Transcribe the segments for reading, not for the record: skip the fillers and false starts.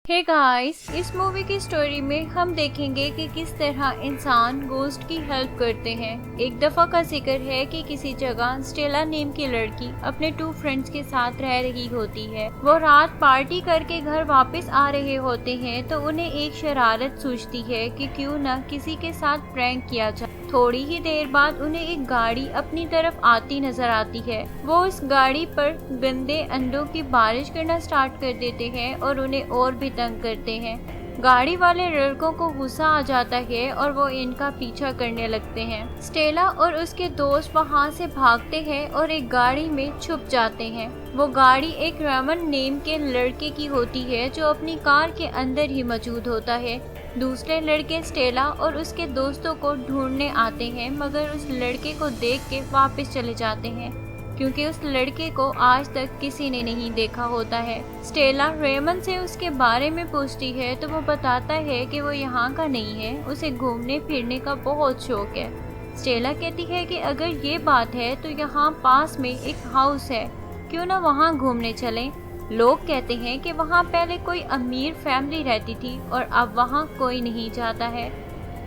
Hey guys, इस movie की story में हम देखेंगे कि किस तरह इंसान गोस्ट की हेल्प करते हैं। एक दफा का जिक्र है कि किसी जगह स्टेला नेम की लड़की अपने 2 फ्रेंड्स के साथ रह रही होती है। वो रात पार्टी करके घर वापस आ रहे होते हैं तो उन्हें एक शरारत सूझती है कि क्यों न किसी के साथ प्रैंक किया जाए। थोड़ी ही देर बाद उन्हें एक गाड़ी अपनी तरफ आती नजर आती है। वो उस गाड़ी पर गंदे अंडों की बारिश करना स्टार्ट कर देते हैं और उन्हें और भी तंग करते हैं। गाड़ी वाले लड़कों को गुस्सा आ जाता है और वो इनका पीछा करने लगते हैं। स्टेला और उसके दोस्त वहां से भागते हैं और एक गाड़ी में छुप जाते हैं। वो गाड़ी एक रेमन नेम के लड़के की होती है जो अपनी कार के अंदर ही मौजूद होता है। दूसरे लड़के स्टेला और उसके दोस्तों को ढूंढने आते हैं मगर उस लड़के को देख के वापस चले जाते हैं क्योंकि उस लड़के को आज तक किसी ने नहीं देखा होता है। स्टेला रेमन से उसके बारे में पूछती है तो वो बताता है कि वो यहाँ का नहीं है, उसे घूमने फिरने का बहुत शौक है। स्टेला कहती है कि अगर ये बात है तो यहाँ पास में एक हाउस है, क्यों ना वहाँ घूमने चलें। लोग कहते हैं कि वहाँ पहले कोई अमीर फैमिली रहती थी और अब वहाँ कोई नहीं जाता है।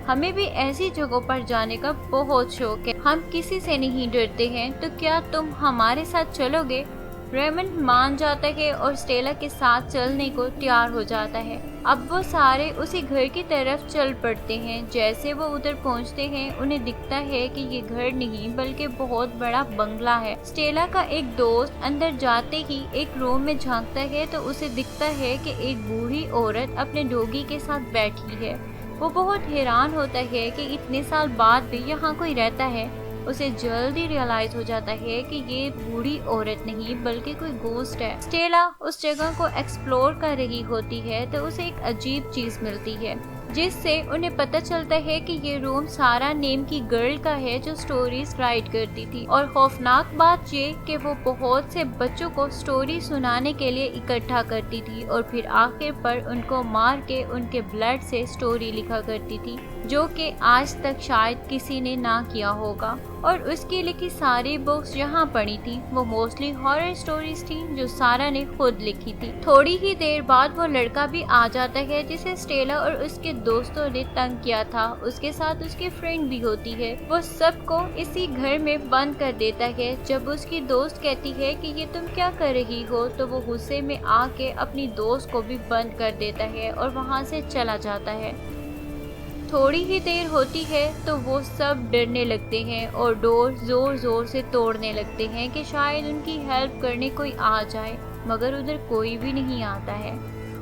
हमें भी ऐसी जगहों पर जाने का बहुत शौक है, हम किसी से नहीं डरते हैं, तो क्या तुम हमारे साथ चलोगे? रेमन मान जाता है और स्टेला के साथ चलने को तैयार हो जाता है। अब वो सारे उसी घर की तरफ चल पड़ते हैं। जैसे वो उधर पहुंचते हैं उन्हें दिखता है कि ये घर नहीं बल्कि बहुत बड़ा बंगला है। स्टेला का एक दोस्त अंदर जाते ही एक रूम में झांकता है तो उसे दिखता है कि एक बूढ़ी औरत अपने डॉगी के साथ बैठी है। वो बहुत हैरान होता है कि इतने साल बाद भी यहाँ कोई रहता है। उसे जल्दी रियलाइज हो जाता है कि ये बूढ़ी औरत नहीं बल्कि कोई गोस्ट है। स्टेला उस जगह को एक्सप्लोर कर रही होती है तो उसे एक अजीब चीज मिलती है जिससे उन्हें पता चलता है कि ये रूम सारा नेम की गर्ल का है जो स्टोरीज राइट करती थी। और खौफनाक बात ये कि वो बहुत से बच्चों को स्टोरी सुनाने के लिए इकट्ठा करती थी और फिर आखिर पर उनको मार के उनके ब्लड से स्टोरी लिखा करती थी, जो कि आज तक शायद किसी ने ना किया होगा। और उसकी लिखी सारी बुक्स जहाँ पढ़ी थी वो मोस्टली हॉरर स्टोरीज थी जो सारा ने खुद लिखी थी। थोड़ी ही देर बाद वो लड़का भी आ जाता है जिसे स्टेला और उसके दोस्तों ने तंग किया था। उसके साथ उसकी फ्रेंड भी होती है। वो सबको इसी घर में बंद कर देता है। जब उसकी दोस्त कहती है कि ये तुम क्या कर रही हो तो वो गुस्से में आके अपनी दोस्त को भी बंद कर देता है और वहाँ से चला जाता है। थोड़ी ही देर होती है तो वो सब डरने लगते हैं और डोर जोर जोर से तोड़ने लगते हैं कि शायद उनकी हेल्प करने कोई आ जाए, मगर उधर कोई भी नहीं आता है।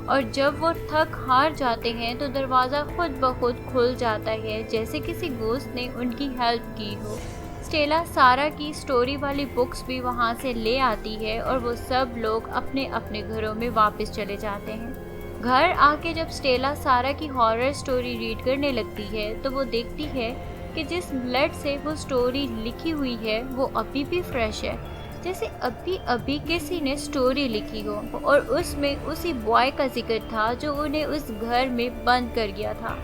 और जब वो थक हार जाते हैं तो दरवाज़ा खुद ब खुद खुल जाता है जैसे किसी गोश्त ने उनकी हेल्प की हो। स्टेला सारा की स्टोरी वाली बुक्स भी वहाँ से ले आती है और वो सब लोग अपने अपने घरों में वापस चले जाते हैं। घर आके जब स्टेला सारा की हॉरर स्टोरी रीड करने लगती है तो वो देखती है कि जिस ब्लड से वो स्टोरी लिखी हुई है वो अभी भी फ्रेश है, जैसे अभी अभी किसी ने स्टोरी लिखी हो। और उसमें उसी बॉय का जिक्र था जो उन्हें उस घर में बंद कर गया था।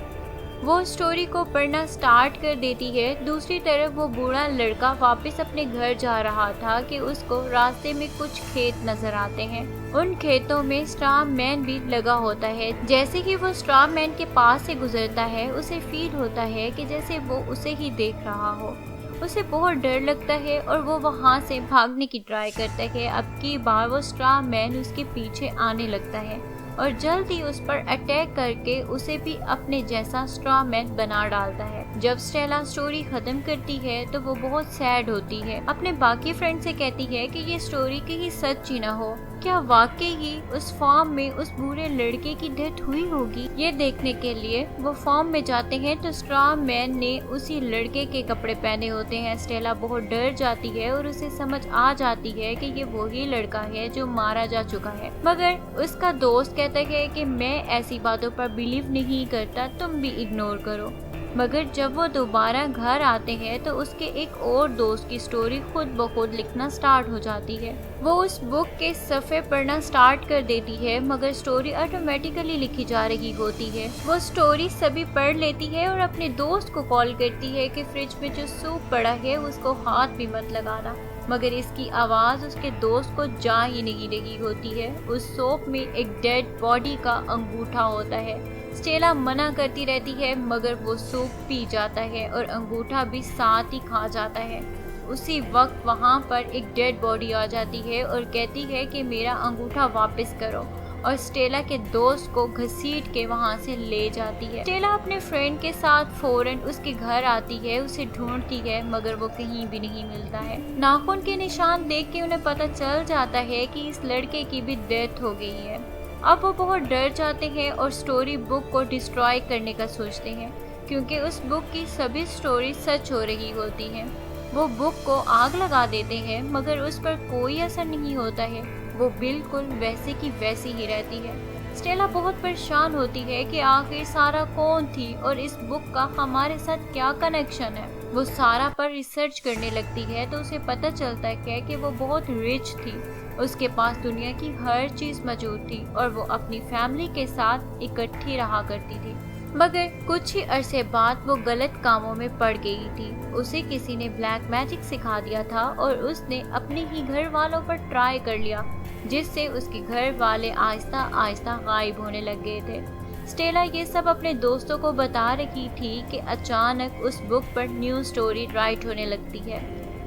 वो स्टोरी को पढ़ना स्टार्ट कर देती है। दूसरी तरफ वो बूढ़ा लड़का वापस अपने घर जा रहा था कि उसको रास्ते में कुछ खेत नजर आते हैं। उन खेतों में स्ट्रॉ मैन भी लगा होता है। जैसे ही वो स्ट्रॉ मैन के पास से गुजरता है उसे फील होता है कि जैसे वो उसे ही देख रहा हो। उसे बहुत डर लगता है और वो वहाँ से भागने की ट्राई करता है। अब की बार वो स्ट्रॉ मैन उसके पीछे आने लगता है और जल्द ही उस पर अटैक करके उसे भी अपने जैसा स्ट्रॉ मैन बना डालता है। जब स्टेला स्टोरी खत्म करती है तो वो बहुत सैड होती है। अपने बाकी फ्रेंड से कहती है कि ये स्टोरी कहीं सच्ची ना हो, क्या वाकई ही उस फार्म में उस बुरे लड़के की डेथ हुई होगी। ये देखने के लिए वो फार्म में जाते हैं तो स्ट्रॉ मैन ने उसी लड़के के कपड़े पहने होते हैं। स्टेला बहुत डर जाती है और उसे समझ आ जाती है कि ये वही लड़का है जो मारा जा चुका है, मगर उसका दोस्त कहता है कि मैं ऐसी बातों पर बिलीव नहीं करता, तुम भी इग्नोर करो। मगर जब वो दोबारा घर आते हैं तो उसके एक और दोस्त की स्टोरी खुद ब खुद लिखना स्टार्ट हो जाती है। वो उस बुक के सफ़े पढ़ना स्टार्ट कर देती है मगर स्टोरी ऑटोमेटिकली लिखी जा रही होती है। वो स्टोरी सभी पढ़ लेती है और अपने दोस्त को कॉल करती है कि फ्रिज में जो सूप पड़ा है उसको हाथ भी मत लगाना। मगर इसकी आवाज़ उसके दोस्त को जा ही नहीं रही होती है। उस सोप में एक डेड बॉडी का अंगूठा होता है। स्टेला मना करती रहती है मगर वो सूप पी जाता है और अंगूठा भी साथ ही खा जाता है। उसी वक्त वहाँ पर एक डेड बॉडी आ जाती है और कहती है कि मेरा अंगूठा वापस करो, और स्टेला के दोस्त को घसीट के वहाँ से ले जाती है। स्टेला अपने फ्रेंड के साथ फौरन उसके घर आती है, उसे ढूंढती है मगर वो कहीं भी नहीं मिलता है। नाखून के निशान देख के उन्हें पता चल जाता है कि इस लड़के की भी डेथ हो गई है। अब वो बहुत डर जाते हैं और स्टोरी बुक को डिस्ट्रॉय करने का सोचते हैं, क्योंकि उस बुक की सभी स्टोरी सच हो रही होती हैं। वो बुक को आग लगा देते हैं मगर उस पर कोई असर नहीं होता है, वो बिल्कुल वैसे की वैसी ही रहती है। स्टेला बहुत परेशान होती है कि आखिर सारा कौन थी और इस बुक का हमारे साथ क्या कनेक्शन है। वो सारा पर रिसर्च करने लगती है तो उसे पता चलता है कि वो बहुत रिच थी, उसके पास दुनिया की हर चीज मौजूद थी और वो अपनी फैमिली के साथ इकट्ठी रहा करती थी। मगर कुछ ही अरसे बाद वो गलत कामों में पड़ गई थी। उसे किसी ने ब्लैक मैजिक सिखा दिया था और उसने अपने ही घर वालों पर ट्राई कर लिया, जिससे उसके घर वाले आहिस्ता आहिस्ता गायब होने लग गए थे। स्टेला ये सब अपने दोस्तों को बता रही थी कि अचानक उस बुक पर न्यू स्टोरी राइट होने लगती है।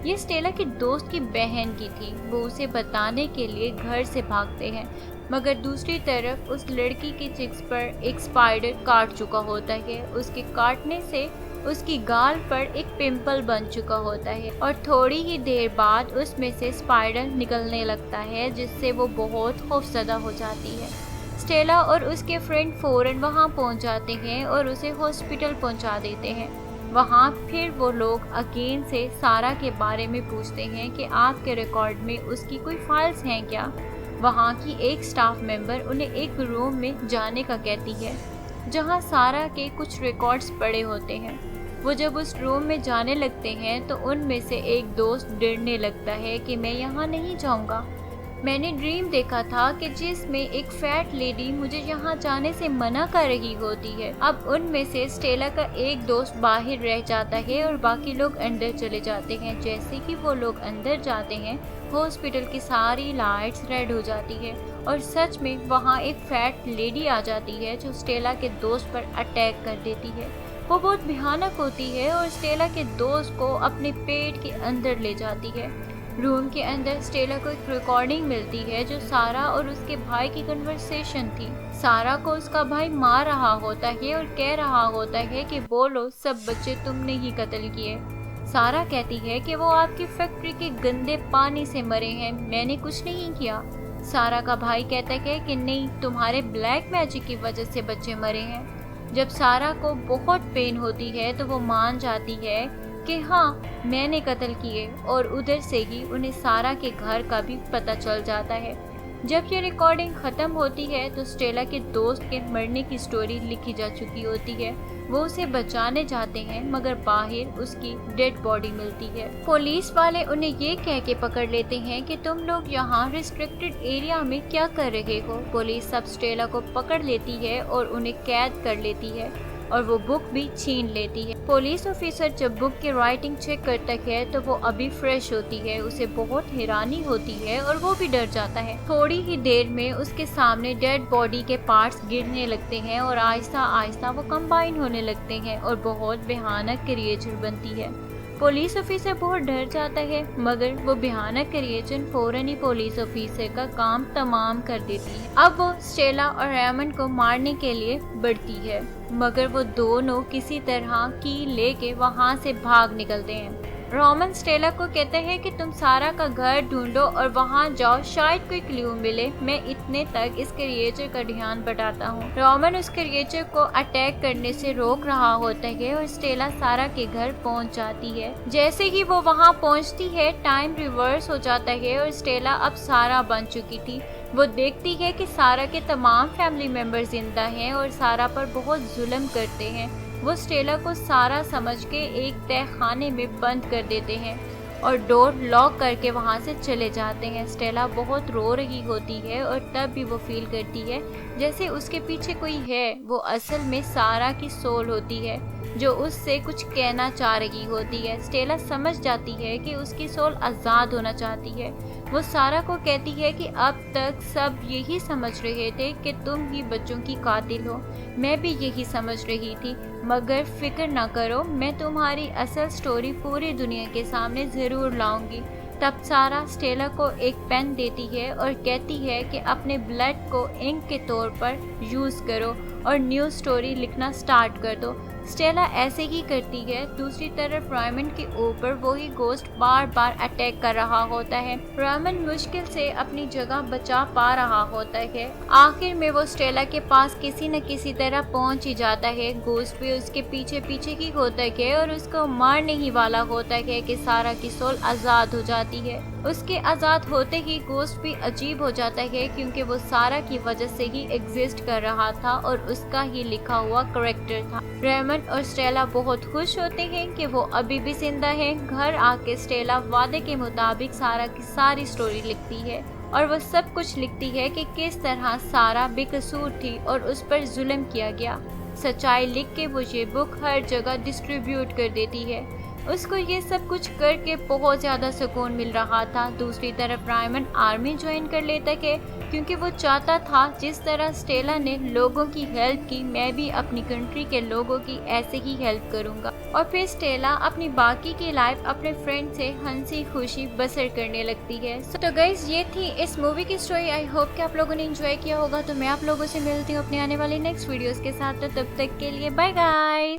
ये स्टेला की दोस्त की बहन की थी। वो उसे बताने के लिए घर से भागते हैं, मगर दूसरी तरफ उस लड़की की चिक्स पर एक स्पाइडर काट चुका होता है। उसके काटने से उसकी गाल पर एक पिंपल बन चुका होता है और थोड़ी ही देर बाद उसमें से स्पाइडर निकलने लगता है, जिससे वो बहुत खौफजदा हो जाती है। स्टेला और उसके फ्रेंड फौरन वहां पहुंच जाते हैं और उसे हॉस्पिटल पहुंचा देते हैं। वहां फिर वो लोग अगेन से सारा के बारे में पूछते हैं कि आपके रिकॉर्ड में उसकी कोई फाइल्स हैं क्या। वहाँ की एक स्टाफ मेंबर उन्हें एक रूम में जाने का कहती है जहाँ सारा के कुछ रिकॉर्ड्स पड़े होते हैं। वो जब उस रूम में जाने लगते हैं तो उनमें से एक दोस्त डरने लगता है कि मैं यहाँ नहीं जाऊँगा। मैंने ड्रीम देखा था कि जिसमें एक फैट लेडी मुझे यहाँ जाने से मना कर रही होती है। अब उनमें से स्टेला का एक दोस्त बाहर रह जाता है और बाकी लोग अंदर चले जाते हैं। जैसे कि वो लोग अंदर जाते हैं, हॉस्पिटल की सारी लाइट्स रेड हो जाती है और सच में वहाँ एक फैट लेडी आ जाती है जो स्टेला के दोस्त पर अटैक कर देती है। वो बहुत भयानक होती है और स्टेला के दोस्त को अपने पेट के अंदर ले जाती है। रूम के अंदर स्टेला को एक रिकॉर्डिंग मिलती है जो सारा और उसके भाई की कन्वर्सेशन थी। सारा को उसका भाई मार रहा होता है और कह रहा होता है कि बोलो सब बच्चे तुमने ही कत्ल किए। सारा कहती है कि वो आपकी फैक्ट्री के गंदे पानी से मरे हैं, मैंने कुछ नहीं किया। सारा का भाई कहता है कि नहीं, तुम्हारे ब्लैक मैजिक की वजह से बच्चे मरे हैं। जब सारा को बहुत पेन होती है तो वो मान जाती है कि हाँ मैंने कत्ल किए और उधर से ही उन्हें सारा के घर का भी पता चल जाता है। जब ये रिकॉर्डिंग खत्म होती है तो स्टेला के दोस्त के मरने की स्टोरी लिखी जा चुकी होती है। वो उसे बचाने जाते हैं मगर बाहर उसकी डेड बॉडी मिलती है। पुलिस वाले उन्हें ये कह के पकड़ लेते हैं कि तुम लोग यहाँ रिस्ट्रिक्टेड एरिया में क्या कर रहे हो। पुलिस सब स्टेला को पकड़ लेती है और उन्हें कैद कर लेती है और वो बुक भी छीन लेती है। पुलिस ऑफिसर जब बुक की राइटिंग चेक करता है तो वो अभी फ्रेश होती है। उसे बहुत हैरानी होती है और वो भी डर जाता है। थोड़ी ही देर में उसके सामने डेड बॉडी के पार्ट्स गिरने लगते हैं और आहिस्ता आहिस्ता वो कंबाइन होने लगते हैं और बहुत भयानक क्रिएचर बनती है। पुलिस ऑफिसर बहुत डर जाता है मगर वो भयानक क्रिएचर फौरन ही पुलिस ऑफिसर का काम तमाम कर देती है। अब वो स्टेला और रेमंड को मारने के लिए बढ़ती है मगर वो दोनों किसी तरह की लेके वहाँ से भाग निकलते हैं। रोमन स्टेला को कहते हैं कि तुम सारा का घर ढूंढो और वहाँ जाओ, शायद कोई क्लू मिले। मैं इतने तक इस क्रिएचर का ध्यान बटाता हूँ। रोमन उस क्रिएचर को अटैक करने से रोक रहा होता है और स्टेला सारा के घर पहुँच जाती है। जैसे ही वो वहाँ पहुँचती है टाइम रिवर्स हो जाता है और स्टेला अब सारा बन चुकी थी। वो देखती है कि सारा के तमाम फैमिली मेंबर जिंदा हैं और सारा पर बहुत जुल्म करते हैं। वो स्टेला को सारा समझ के एक तय खाने में बंद कर देते हैं और डोर लॉक करके वहाँ से चले जाते हैं। स्टेला बहुत रो रही होती है और तब भी वो फील करती है जैसे उसके पीछे कोई है। वो असल में सारा की सोल होती है जो उससे कुछ कहना चाह रही होती है। स्टेला समझ जाती है कि उसकी सोल आज़ाद होना चाहती है। वो सारा को कहती है कि अब तक सब यही समझ रहे थे कि तुम ही बच्चों की कातिल हो। मैं भी यही समझ रही थी, मगर फिक्र ना करो, मैं तुम्हारी असल स्टोरी पूरी दुनिया के सामने ज़रूर लाऊंगी। तब सारा स्टेला को एक पेन देती है और कहती है कि अपने ब्लड को इंक के तौर पर यूज़ करो और न्यू स्टोरी लिखना स्टार्ट कर दो। स्टेला ऐसे ही करती है। दूसरी तरफ रायमंड के ऊपर वही गोस्ट बार बार अटैक कर रहा होता है। रायमंड मुश्किल से अपनी जगह बचा पा रहा होता है। आखिर में वो स्टेला के पास किसी न किसी तरह पहुंच ही जाता है। गोस्ट भी उसके पीछे पीछे ही होता है और उसको मारने ही वाला होता है कि सारा की सोल आज़ाद हो जाती है। उसके आज़ाद होते ही गोस्ट भी अजीब हो जाता है, क्योंकि वो सारा की वजह से ही एग्जिस्ट कर रहा था और उसका ही लिखा हुआ करेक्टर था। रायमंड और स्टेला बहुत खुश होते हैं कि वो अभी भी जिंदा है। घर आके स्टेला वादे के मुताबिक सारा की सारी स्टोरी लिखती है और वो सब कुछ लिखती है कि किस तरह सारा बेकसूर थी और उस पर जुल्म किया गया। सच्चाई लिख के वो ये बुक हर जगह डिस्ट्रीब्यूट कर देती है। उसको ये सब कुछ करके बहुत ज़्यादा सुकून मिल रहा था। दूसरी तरफ रायमंड आर्मी ज्वाइन कर लेता है, क्योंकि वो चाहता था जिस तरह स्टेला ने लोगों की हेल्प की, मैं भी अपनी कंट्री के लोगों की ऐसे ही हेल्प करूँगा। और फिर स्टेला अपनी बाकी की लाइफ अपने फ्रेंड से हंसी खुशी बसर करने लगती है। तो गाइस, ये थी इस मूवी की स्टोरी। आई होप कि आप लोगों ने एंजॉय किया होगा। तो मैं आप लोगों से मिलती हूँ अपने आने वाले नेक्स्ट वीडियोस के साथ। तो तब तक के लिए बाय गाइस।